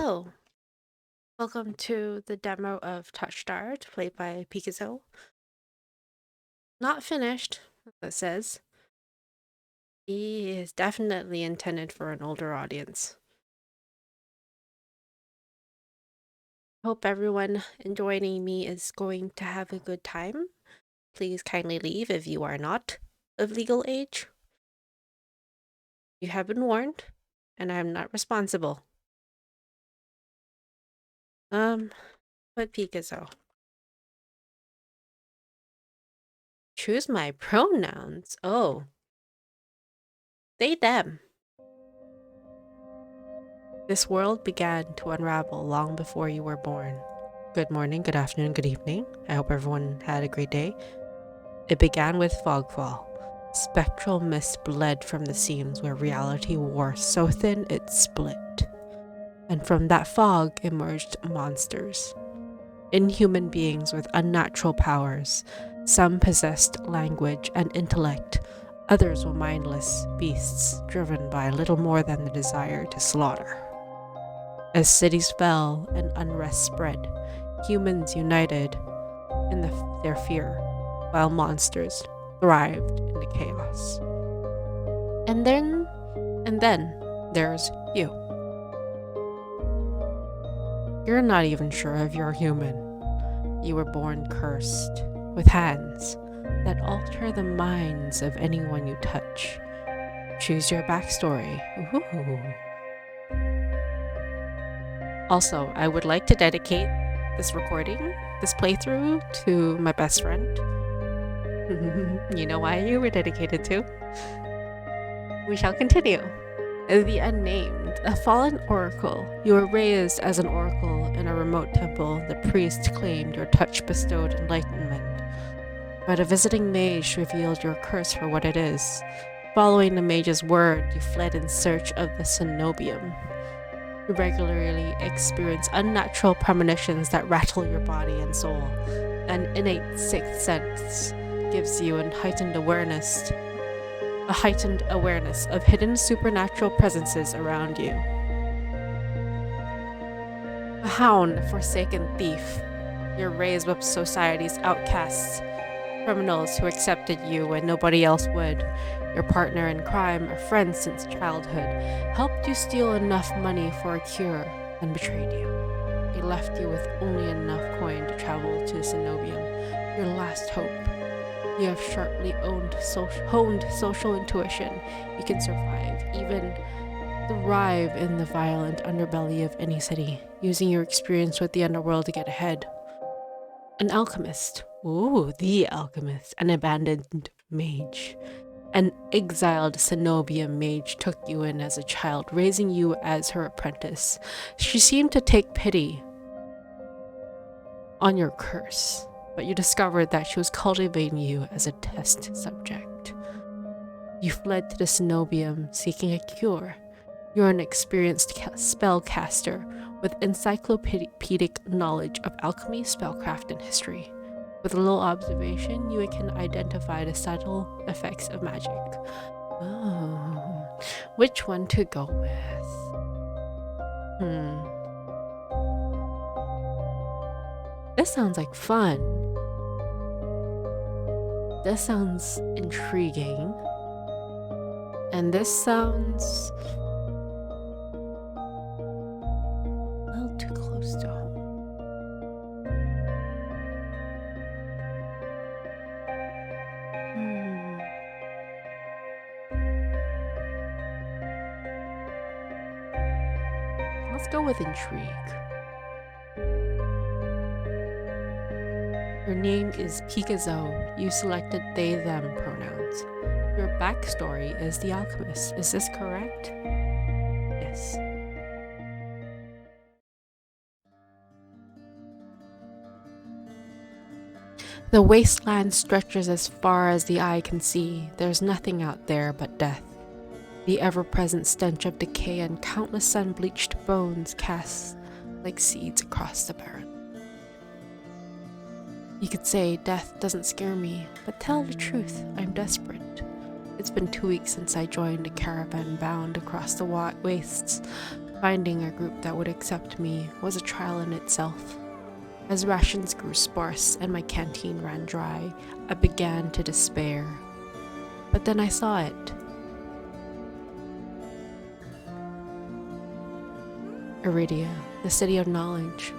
Hello, welcome to the demo of TouchStarved, played by Picasso. Not finished, it says. He is definitely intended for an older audience. Hope everyone joining me is going to have a good time. Please kindly leave if you are not of legal age. You have been warned, and I am not responsible. But Picasso. Choose my pronouns. Oh. They, them. This world began to unravel long before you were born. Good morning, good afternoon, good evening. I hope everyone had a great day. It began with fogfall. Spectral mist bled from the seams where reality wore so thin it split. And from that fog emerged monsters. Inhuman beings with unnatural powers. Some possessed language and intellect. Others were mindless beasts driven by little more than the desire to slaughter. As cities fell and unrest spread, humans united in their fear, while monsters thrived in the chaos. And then there's you. You're not even sure if you're human. You were born cursed, with hands that alter the minds of anyone you touch. Choose your backstory. Ooh. Also, I would like to dedicate this playthrough, to my best friend. You know why you were dedicated to? We shall continue. The Unnamed, a fallen oracle. You were raised as an oracle in a remote temple. The priest claimed your touch bestowed enlightenment. But a visiting mage revealed your curse for what it is. Following the mage's word, you fled in search of the cenobium. You regularly experience unnatural premonitions that rattle your body and soul. An innate sixth sense gives you a heightened awareness of hidden supernatural presences around you. A hound, forsaken thief. You're raised with society's outcasts, criminals who accepted you when nobody else would. Your partner in crime, a friend since childhood, helped you steal enough money for a cure, then betrayed you. He left you with only enough coin to travel to Cenobium, your last hope. You have sharply honed social intuition. You can survive, even thrive in the violent underbelly of any city, using your experience with the underworld to get ahead. An alchemist. Ooh, the alchemist. An abandoned mage. An exiled Cenobium mage took you in as a child, raising you as her apprentice. She seemed to take pity on your curse, but you discovered that she was cultivating you as a test subject. You fled to the Cenobium seeking a cure. You're an experienced spellcaster with encyclopedic knowledge of alchemy, spellcraft, and history. With a little observation, you can identify the subtle effects of magic. Oh, which one to go with? This sounds like fun. This sounds intriguing. And this sounds a little too close to home. Let's go with intrigue. Your name is Picasso. You selected they, them pronouns. Your backstory is the alchemist. Is this correct? Yes. The wasteland stretches as far as the eye can see. There's nothing out there but death. The ever-present stench of decay and countless sun-bleached bones cast like seeds across the barren. You could say death doesn't scare me, but tell the truth, I'm desperate. It's been 2 weeks since I joined a caravan bound across the wastes, Finding a group that would accept me was a trial in itself. As rations grew sparse and my canteen ran dry, I began to despair. But then I saw it. Iridia, the city of knowledge,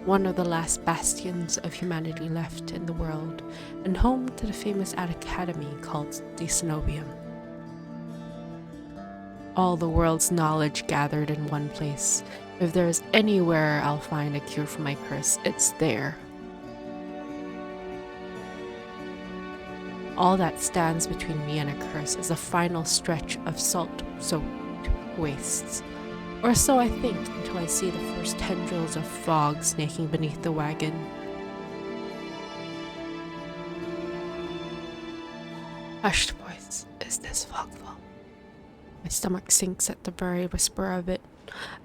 one of the last bastions of humanity left in the world, and home to the famous academy called the Cenobium. All the world's knowledge gathered in one place. If there's anywhere I'll find a cure for my curse, it's there. All that stands between me and a curse is a final stretch of salt-soaked wastes. Or so I think, until I see the first tendrils of fog snaking beneath the wagon. Hushed voice, is this fogful? My stomach sinks at the very whisper of it.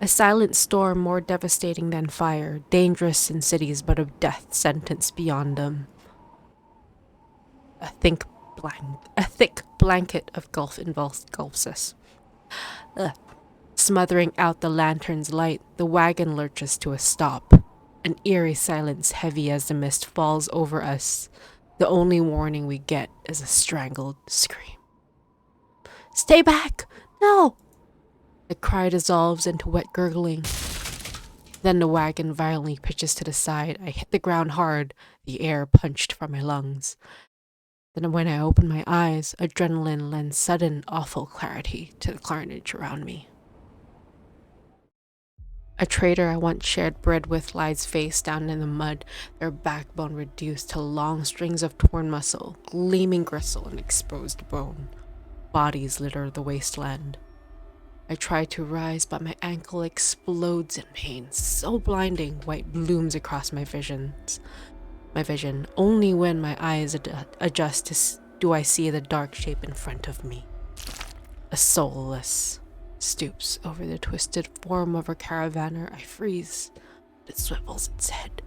A silent storm more devastating than fire, dangerous in cities but of death sentence beyond them. A thick blanket of gulf engulfs us. Smothering out the lantern's light, the wagon lurches to a stop. An eerie silence heavy as the mist falls over us. The only warning we get is a strangled scream. Stay back! No! The cry dissolves into wet gurgling. Then the wagon violently pitches to the side. I hit the ground hard, the air punched from my lungs. Then when I open my eyes, adrenaline lends sudden, awful clarity to the carnage around me. A trader I once shared bread with lies face down in the mud, their backbone reduced to long strings of torn muscle, gleaming gristle, and exposed bone. Bodies litter the wasteland. I try to rise, but my ankle explodes in pain, so blinding, white blooms across my vision. Only when my eyes adjust do I see the dark shape in front of me. A soulless stoops over the twisted form of a caravaner. I freeze. It swivels its head.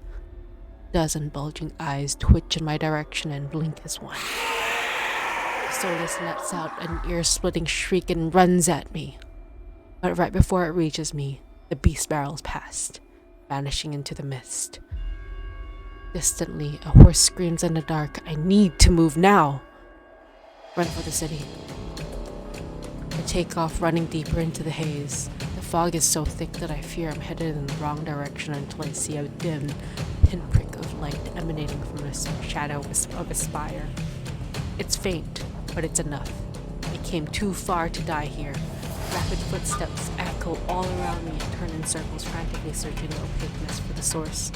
Dozen bulging eyes twitch in my direction and blink as one. Soulless lets out an ear-splitting shriek and runs at me. But right before it reaches me, the beast barrels past, vanishing into the mist. Distantly, a horse screams in the dark. I need to move now. Run for the city. I take off, running deeper into the haze. The fog is so thick that I fear I'm headed in the wrong direction until I see a dim pinprick of light emanating from the shadow of a spire. It's faint, but it's enough. I came too far to die here. Rapid footsteps echo all around me and turn in circles, frantically searching the opaqueness for the source.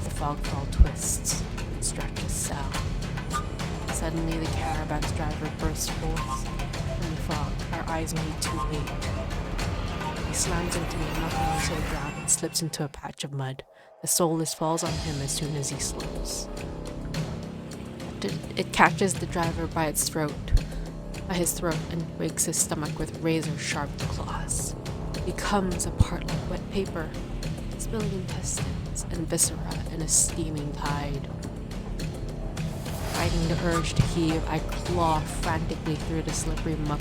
The fogfall twists and stretches south. Suddenly, the caravan's driver bursts forth from the fog. Our eyes meet too late. He slams into me, knocking me to the ground, and slips into a patch of mud. The soulless falls on him as soon as he slows. It catches the driver by his throat, and rakes his stomach with razor-sharp claws. He comes apart like wet paper, spilling intestines and viscera in a steaming tide. Fighting the urge to heave, I claw frantically through the slippery muck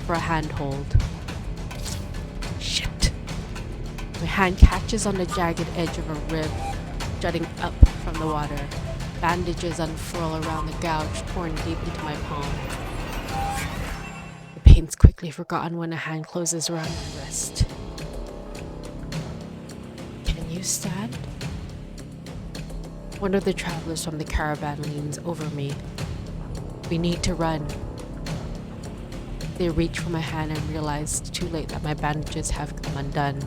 for a handhold. Shit! My hand catches on the jagged edge of a rib jutting up from the water. Bandages unfurl around the gouge torn deep into my palm. The pain's quickly forgotten when a hand closes around my wrist. Can you stand? One of the travelers from the caravan leans over me. We need to run. They reach for my hand and realize too late that my bandages have come undone.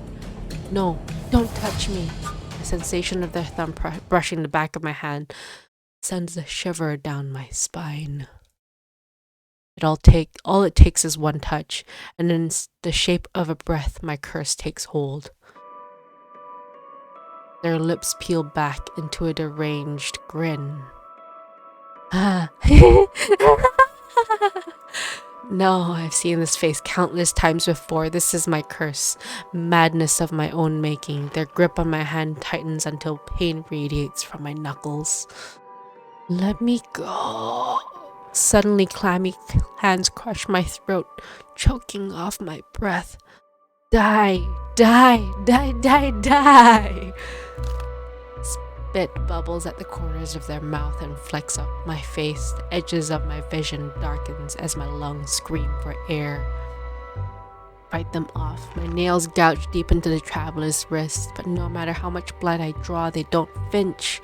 No, don't touch me. The sensation of their thumb brushing the back of my hand sends a shiver down my spine. All it takes is one touch, and in the shape of a breath, my curse takes hold. Their lips peel back into a deranged grin. No, I've seen this face countless times before. This is my curse. Madness of my own making. Their grip on my hand tightens until pain radiates from my knuckles. Let me go. Suddenly, clammy hands crush my throat, choking off my breath. Die. Die, die, die, die! Spit bubbles at the corners of their mouth and flecks up my face. The edges of my vision darkens as my lungs scream for air. Bite them off. My nails gouge deep into the traveler's wrist, but no matter how much blood I draw, they don't flinch.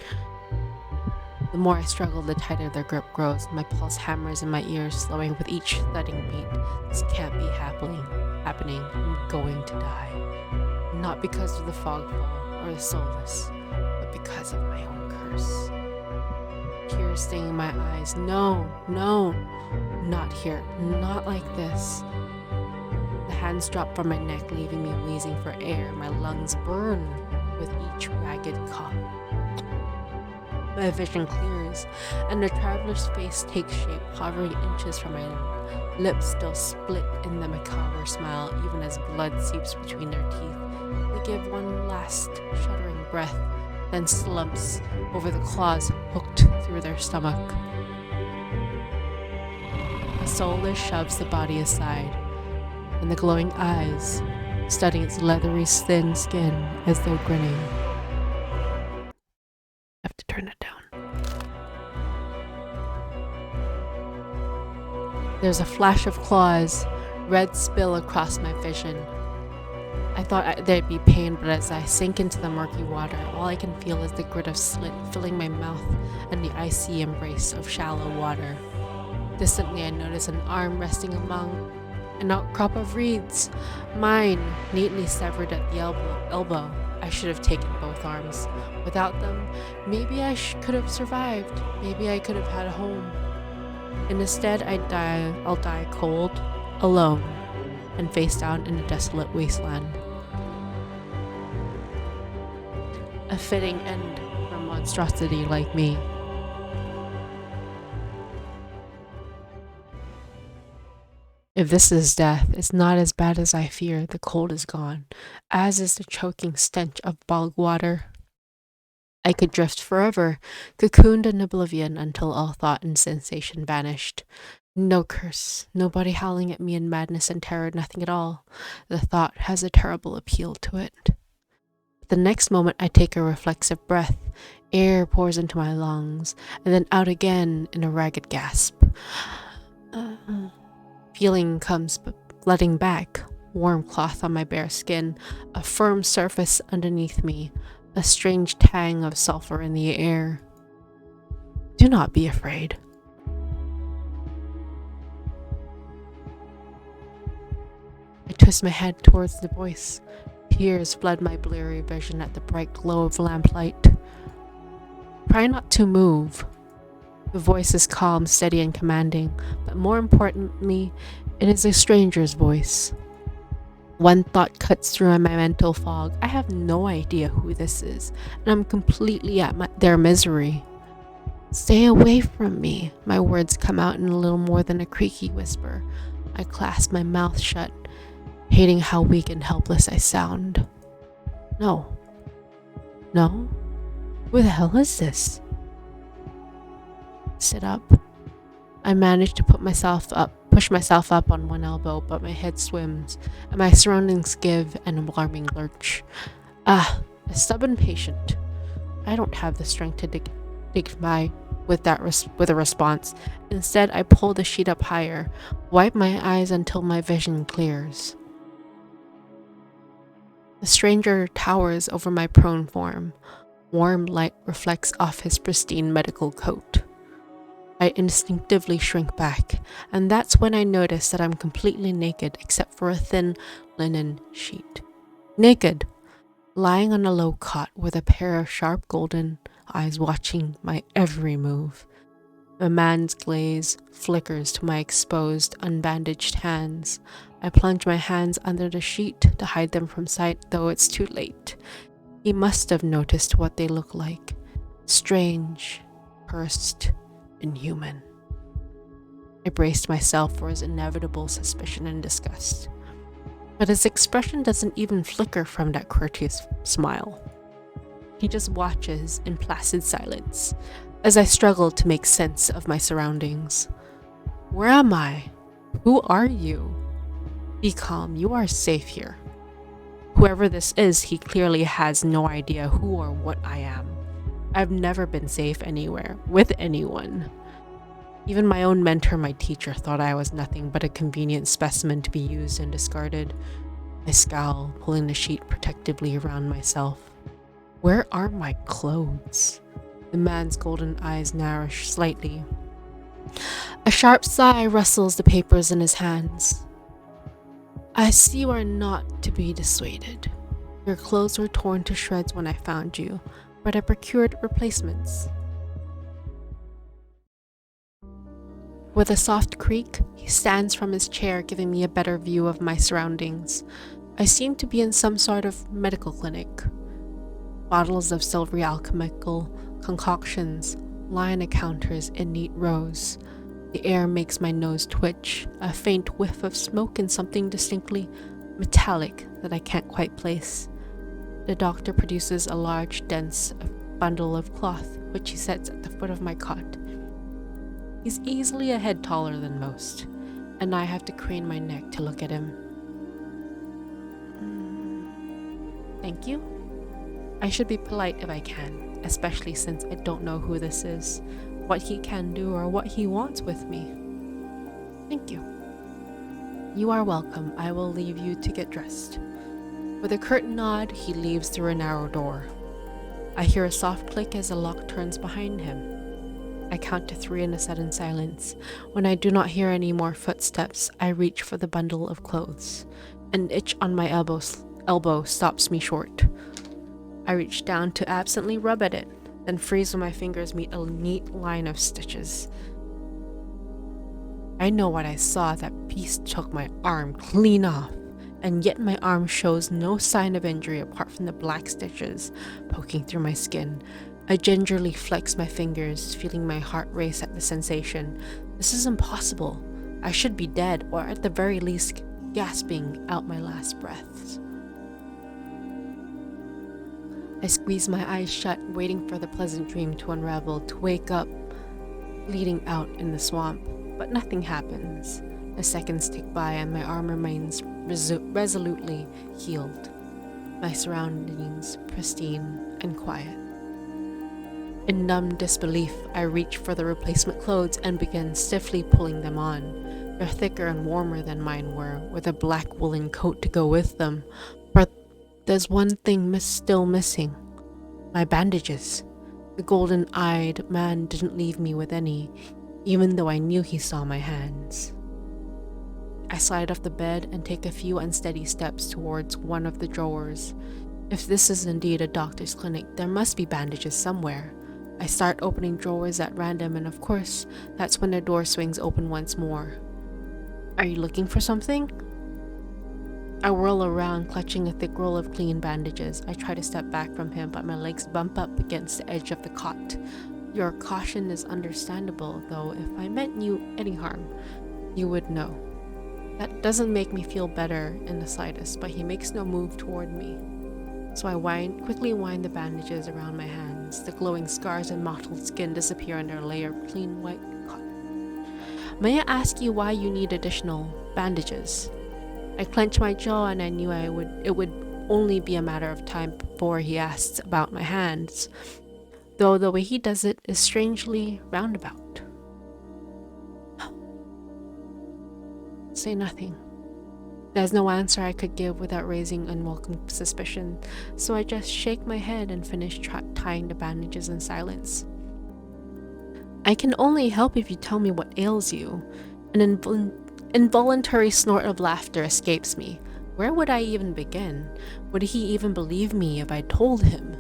The more I struggle, the tighter their grip grows. My pulse hammers in my ears, slowing with each thudding beat. This can't be happening. I'm going to die. Not because of the fog ball or the soulless, but because of my own curse. Tears stinging my eyes. No, not here. Not like this. The hands drop from my neck, leaving me wheezing for air. My lungs burn with each ragged cough. My vision clears, and the traveler's face takes shape, hovering inches from my lips still split in the macabre smile, even as blood seeps between their teeth. They give one last shuddering breath, then slumps over the claws hooked through their stomach. The soulless shoves the body aside, and the glowing eyes study its leathery thin skin as though grinning. I have to turn it down. There's a flash of claws, red spill across my vision. I thought there'd be pain, but as I sink into the murky water, all I can feel is the grit of slit filling my mouth and the icy embrace of shallow water. Distantly, I notice an arm resting among an outcrop of reeds, mine neatly severed at the elbow. I should have taken both arms. Without them, maybe I could have survived. Maybe I could have had a home. And instead, I'll die cold, alone, and face down in a desolate wasteland. A fitting end for a monstrosity like me. If this is death, it's not as bad as I fear. The cold is gone, as is the choking stench of bog water. I could drift forever, cocooned in oblivion until all thought and sensation vanished. No curse, nobody howling at me in madness and terror, nothing at all. The thought has a terrible appeal to it. But the next moment I take a reflexive breath. Air pours into my lungs, and then out again in a ragged gasp. Feeling comes flooding back. Warm cloth on my bare skin, a firm surface underneath me, a strange tang of sulfur in the air. Do not be afraid. I twist my head towards the voice. Tears flood my blurry vision at the bright glow of lamplight. Try not to move. The voice is calm, steady, and commanding, but more importantly, it is a stranger's voice. One thought cuts through my mental fog. I have no idea who this is, and I'm completely at their misery. Stay away from me. My words come out in a little more than a creaky whisper. I clasp my mouth shut, hating how weak and helpless I sound. No. Who the hell is this? Sit up. I manage to push myself up on one elbow, but my head swims, and my surroundings give an alarming lurch. A stubborn patient. I don't have the strength to dig by with a response. Instead, I pull the sheet up higher, wipe my eyes until my vision clears. The stranger towers over my prone form. Warm light reflects off his pristine medical coat. I instinctively shrink back, and that's when I notice that I'm completely naked except for a thin linen sheet. Naked, lying on a low cot with a pair of sharp golden eyes watching my every move. A man's gaze flickers to my exposed, unbandaged hands. I plunge my hands under the sheet to hide them from sight, though it's too late. He must have noticed what they look like. Strange, pursed, inhuman. I braced myself for his inevitable suspicion and disgust. But his expression doesn't even flicker from that courteous smile. He just watches in placid silence as I struggle to make sense of my surroundings. Where am I? Who are you? Be calm, you are safe here. Whoever this is, he clearly has no idea who or what I am. I've never been safe anywhere, with anyone. Even my own mentor, my teacher, thought I was nothing but a convenient specimen to be used and discarded. I scowl, pulling the sheet protectively around myself. Where are my clothes? The man's golden eyes narrow slightly. A sharp sigh rustles the papers in his hands. I see you are not to be dissuaded. Your clothes were torn to shreds when I found you, but I procured replacements. With a soft creak, he stands from his chair, giving me a better view of my surroundings. I seem to be in some sort of medical clinic. Bottles of silvery alchemical concoctions line the counters in neat rows. The air makes my nose twitch, a faint whiff of smoke and something distinctly metallic that I can't quite place. The doctor produces a large, dense bundle of cloth, which he sets at the foot of my cot. He's easily a head taller than most, and I have to crane my neck to look at him. Thank you. I should be polite if I can, especially since I don't know who this is, what he can do, or what he wants with me. Thank you. You are welcome. I will leave you to get dressed. With a curt nod, he leaves through a narrow door. I hear a soft click as the lock turns behind him. I count to 3 in a sudden silence. When I do not hear any more footsteps, I reach for the bundle of clothes. An itch on my elbow stops me short. I reach down to absently rub at it, then freeze when my fingers meet a neat line of stitches. I know what I saw. That beast took my arm clean off, and yet my arm shows no sign of injury apart from the black stitches poking through my skin. I gingerly flex my fingers, feeling my heart race at the sensation. This is impossible. I should be dead, or at the very least, gasping out my last breaths. I squeeze my eyes shut, waiting for the pleasant dream to unravel, to wake up, bleeding out in the swamp. But nothing happens. The seconds tick by and my arm remains resolutely healed. My surroundings pristine and quiet. In numb disbelief, I reach for the replacement clothes and begin stiffly pulling them on. They're thicker and warmer than mine were, with a black woolen coat to go with them. But there's one thing still missing. My bandages. The golden-eyed man didn't leave me with any, even though I knew he saw my hands. I slide off the bed and take a few unsteady steps towards one of the drawers. If this is indeed a doctor's clinic, there must be bandages somewhere. I start opening drawers at random, and of course, that's when the door swings open once more. Are you looking for something? I whirl around, clutching a thick roll of clean bandages. I try to step back from him, but my legs bump up against the edge of the cot. Your caution is understandable, though if I meant you any harm, you would know. That doesn't make me feel better in the slightest, but he makes no move toward me. So I quickly wind the bandages around my hands. The glowing scars and mottled skin disappear under a layer of clean white cotton. May I ask you why you need additional bandages? I clenched my jaw, and I knew it would only be a matter of time before he asked about my hands, though the way he does it is strangely roundabout. Say nothing. There's no answer I could give without raising unwelcome suspicion, so I just shake my head and finish tying the bandages in silence. I can only help if you tell me what ails you. An involuntary snort of laughter escapes me. Where would I even begin? Would he even believe me if I told him?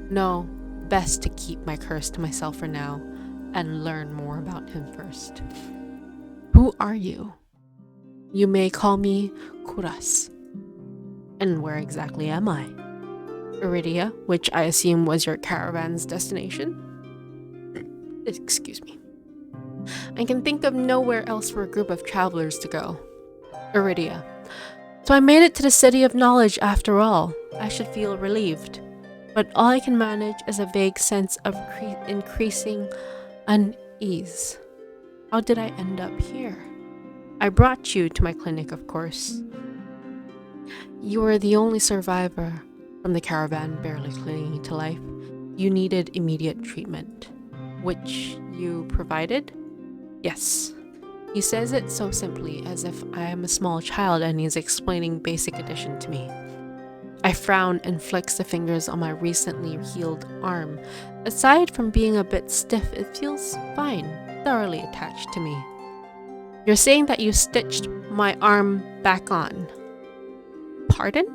No, best to keep my curse to myself for now, and learn more about him first. Who are you? You may call me Kuras. And where exactly am I? Iridia, which I assume was your caravan's destination? Excuse me. I can think of nowhere else for a group of travelers to go. Iridia. So I made it to the city of knowledge after all. I should feel relieved. But all I can manage is a vague sense of increasing unease. How did I end up here? I brought you to my clinic, of course. You were the only survivor from the caravan barely clinging to life. You needed immediate treatment, which you provided? Yes. He says it so simply, as if I am a small child and he's explaining basic addition to me. I frown and flex the fingers on my recently healed arm. Aside from being a bit stiff, it feels fine, thoroughly attached to me. You're saying that you stitched my arm back on. Pardon?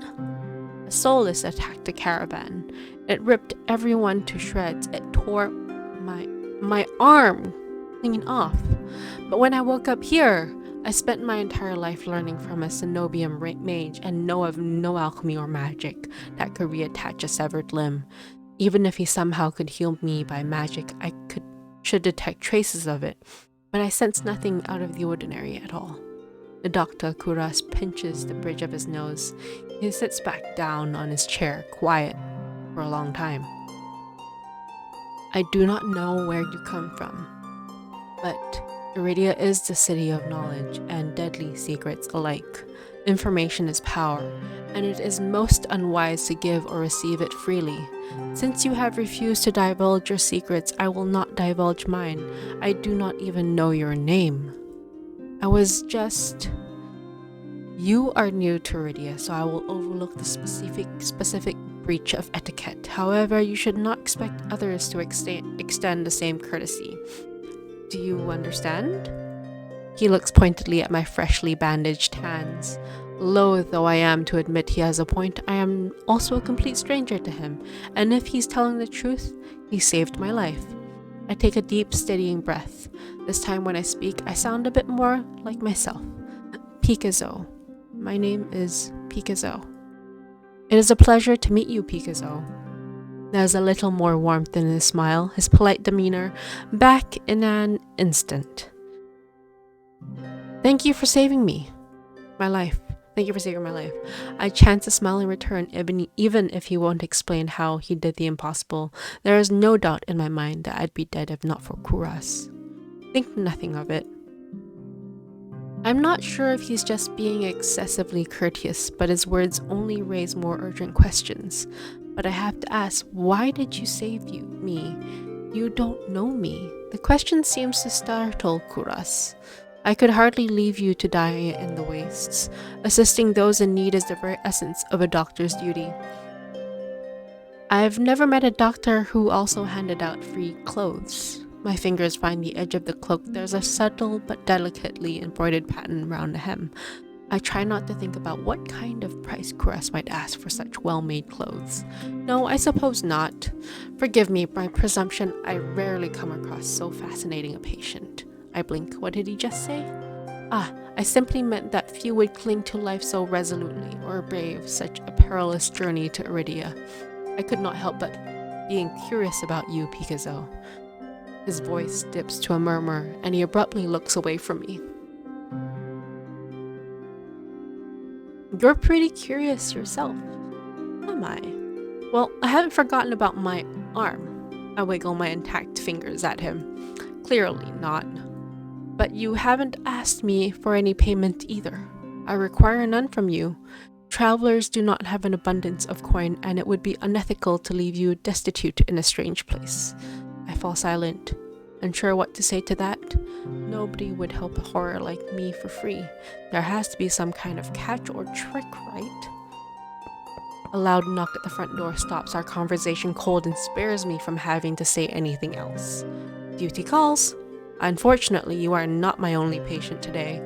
A soulless attacked the caravan. It ripped everyone to shreds. It tore my arm clean off. But when I woke up here, I spent my entire life learning from a Cenobium mage and know of no alchemy or magic that could reattach a severed limb. Even if he somehow could heal me by magic, should detect traces of it, but I sense nothing out of the ordinary at all. The Dr. Kuras pinches the bridge of his nose. He sits back down on his chair, quiet, for a long time. I do not know where you come from, but Iridia is the city of knowledge and deadly secrets alike. Information is power, and it is most unwise to give or receive it freely. Since you have refused to divulge your secrets, I will not divulge mine. I do not even know your name. You are new to Iridia, so I will overlook the specific breach of etiquette. However, you should not expect others to extend the same courtesy. Do you understand? He looks pointedly at my freshly bandaged hands. Loath though I am to admit he has a point, I am also a complete stranger to him, and if he's telling the truth, he saved my life. I take a deep, steadying breath. This time when I speak, I sound a bit more like myself. Picazo. My name is Picazo. It is a pleasure to meet you, Picazo. There's a little more warmth in his smile, his polite demeanor, back in an instant. Thank you for saving my life. Thank you for saving my life. I chance a smile in return, even if he won't explain how he did the impossible. There is no doubt in my mind that I'd be dead if not for Kuras. Think nothing of it. I'm not sure if he's just being excessively courteous, but his words only raise more urgent questions. But I have to ask, why did you save me? You don't know me. The question seems to startle Kuras. I could hardly leave you to die in the wastes. Assisting those in need is the very essence of a doctor's duty. I've never met a doctor who also handed out free clothes. My fingers find the edge of the cloak. There's a subtle but delicately embroidered pattern around the hem. I try not to think about what kind of price Kuras might ask for such well-made clothes. No, I suppose not. Forgive me my presumption. I rarely come across so fascinating a patient. I blink. What did he just say? I simply meant that few would cling to life so resolutely or brave such a perilous journey to Iridia. I could not help but being curious about you, Picazo. His voice dips to a murmur, and he abruptly looks away from me. You're pretty curious yourself. Am I? Well, I haven't forgotten about my arm. I wiggle my intact fingers at him. Clearly not. But you haven't asked me for any payment either. I require none from you. Travelers do not have an abundance of coin, and it would be unethical to leave you destitute in a strange place. I fall silent, unsure what to say to that. Nobody would help a horror like me for free. There has to be some kind of catch or trick, right? A loud knock at the front door stops our conversation cold and spares me from having to say anything else. Duty calls. Unfortunately, you are not my only patient today.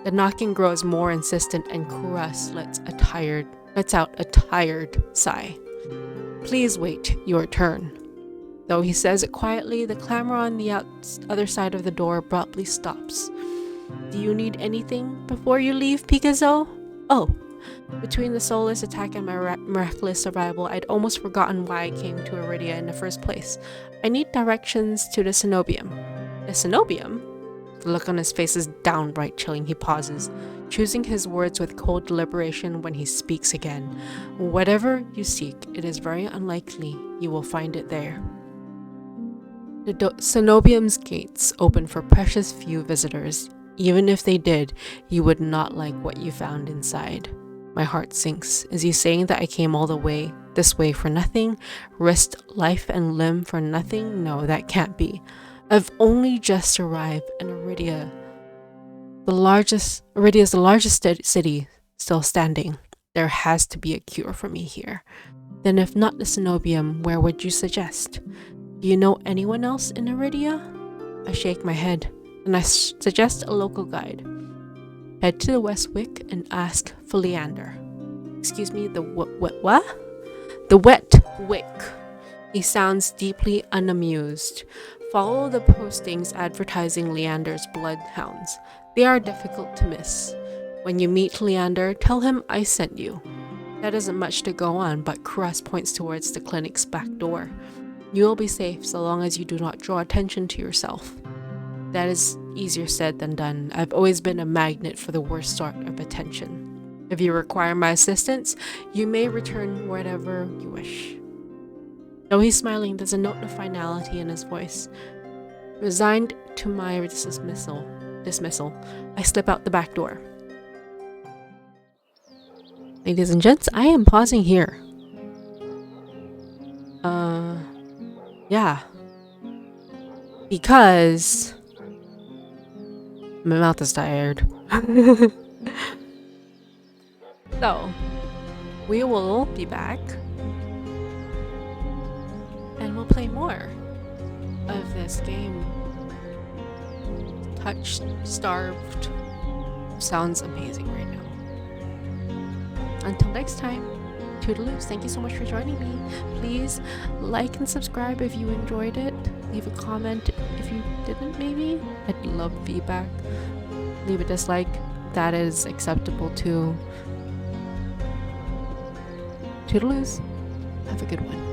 The knocking grows more insistent, and Kuras lets out a tired sigh. Please wait your turn. Though he says it quietly, the clamor on the other side of the door abruptly stops. Do you need anything before you leave, Picazo? Oh, between the soulless attack and my miraculous survival, I'd almost forgotten why I came to Iridia in the first place. I need directions to the Cenobium. The Cenobium? The look on his face is downright chilling. He pauses, choosing his words with cold deliberation when he speaks again. Whatever you seek, it is very unlikely you will find it there. The Cenobium's gates open for precious few visitors. Even if they did, you would not like what you found inside. My heart sinks. Is he saying that I came all the way this way for nothing? Risked life and limb for nothing? No, that can't be. I've only just arrived in Iridia. Iridia is the largest city still standing. There has to be a cure for me here. Then if not the Cenobium, where would you suggest? Do you know anyone else in Iridia? I shake my head, and I suggest a local guide. Head to the West Wick and ask for Leander. Excuse me, the what? The Wet Wick. He sounds deeply unamused. Follow the postings advertising Leander's bloodhounds. They are difficult to miss. When you meet Leander, tell him I sent you. That isn't much to go on, but Caress points towards the clinic's back door. You will be safe so long as you do not draw attention to yourself. That is easier said than done. I've always been a magnet for the worst sort of attention. If you require my assistance, you may return whatever you wish. Though he's smiling, there's a note of finality in his voice. Resigned to my dismissal, I slip out the back door. Ladies and gents, I am pausing here. Yeah. Because my mouth is tired. So, we will be back and we'll play more of this game. TouchStarved sounds amazing right now. Until next time, toodaloos. Thank you so much for joining me. Please like and subscribe if you enjoyed it. Leave a comment if you didn't, maybe. I'd love feedback. Leave a dislike. That is acceptable too. Toodaloos. Have a good one.